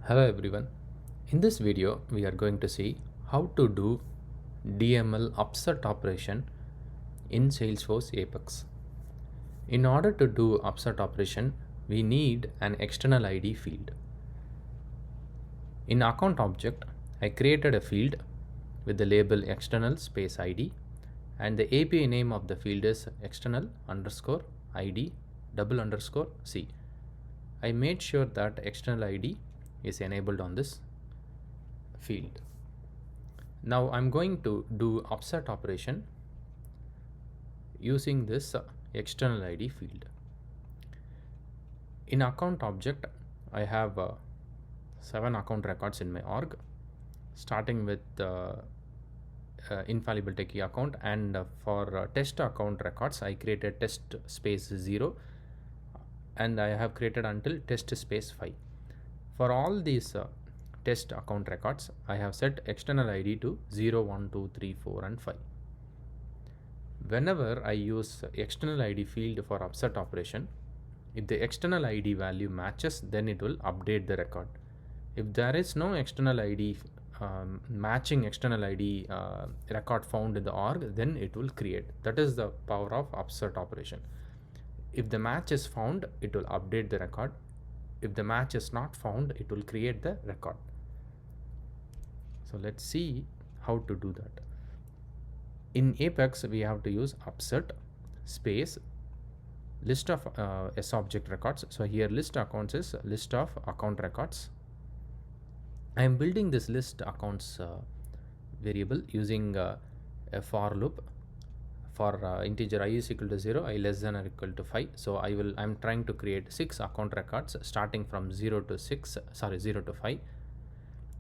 Hello everyone. In this video, we are going to see how to do DML upsert operation in Salesforce Apex. In order to do upsert operation, we need an external ID field. In account object, I created a field with the label external space ID, and the API name of the field is external underscore ID double underscore C. I made sure that external ID is enabled on this field. Now I'm going to do upsert operation using this external ID field. In account object, I have 7 account records in my org, starting with infallible techie account, and for test account records, I created test space 0, and I have created until test space 5. For all these test account records, I have set external ID to 0, 1, 2, 3, 4, and 5. Whenever I use external ID field for upsert operation, if the external ID value matches, then it will update the record. If there is no external ID matching external ID record found in the org, then it will create. That is the power of upsert operation. If the match is found, it will update the record. If the match is not found, it will create the record. So let's see how to do that. In Apex, we have to use upsert space list of sObject records. So here list accounts is list of account records. I am building this list accounts variable using a for loop. For integer I is equal to 0, I less than or equal to 5. So I'm trying to create 6 account records starting from 0 to 5.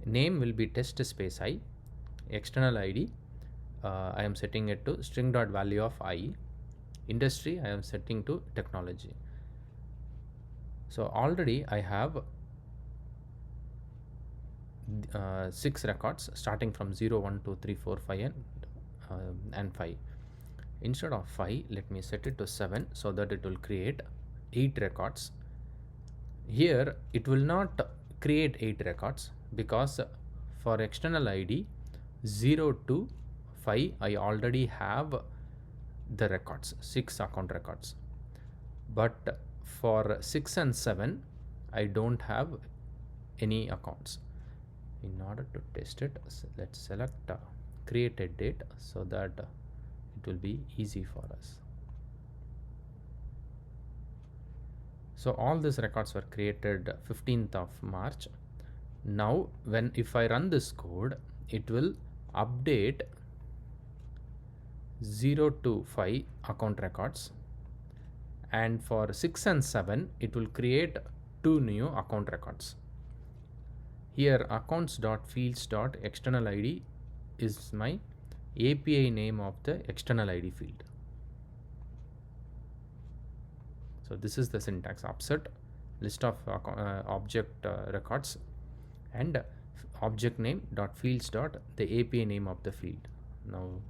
Name will be test space I. External ID, I am setting it to string dot value of I. Industry, I am setting to technology. So already I have 6 records starting from 0, 1, 2, 3, 4, 5 and 5. Instead of 5, let me set it to 7 so that it will create 8 records. Here it will not create 8 records because for external ID 0 to 5 I already have the records, 6 account records. But for 6 and 7 I don't have any accounts. In order to test it, let's select created date so that it will be easy for us. So all these records were created 15th of March. Now if I run this code, it will update 0 to 5 account records, and for 6 and 7 it will create 2 new account records. Here accounts.fields.external ID is my API name of the external ID field. So this is the syntax: upsert list of object records and object name dot fields dot the API name of the field. Now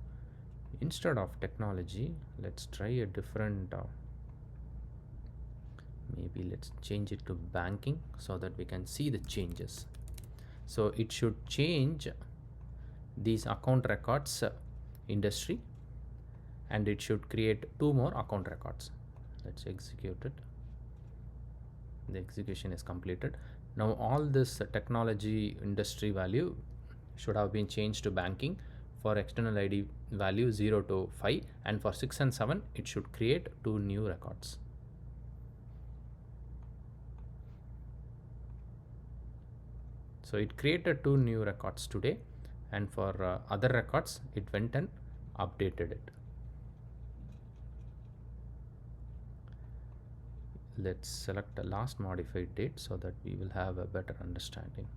instead of technology, let's try a different maybe let's change it to banking so that we can see the changes. So it should change these account records industry, and it should create 2 more account records. Let's execute it. The execution is completed. Now all this technology industry value should have been changed to banking. For external ID value 0 to 5, and for 6 and 7 it should create 2 new records. So it created 2 new records today, and for other records it went and updated it. Let's select the last modified date so that we will have a better understanding.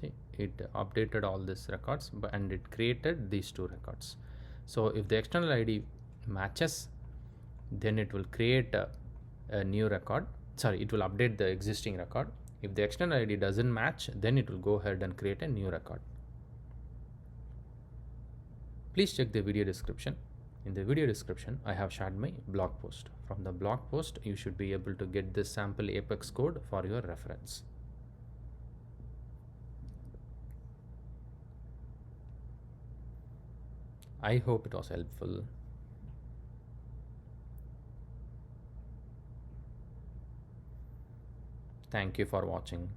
See, it updated all these records and it created these 2 records. So if the external ID matches, then it will create a new record. It will update the existing record. If the external ID doesn't match, then it will go ahead and create a new record. Please check the video description. In the video description, I have shared my blog post. From the blog post, you should be able to get this sample Apex code for your reference. I hope it was helpful. Thank you for watching.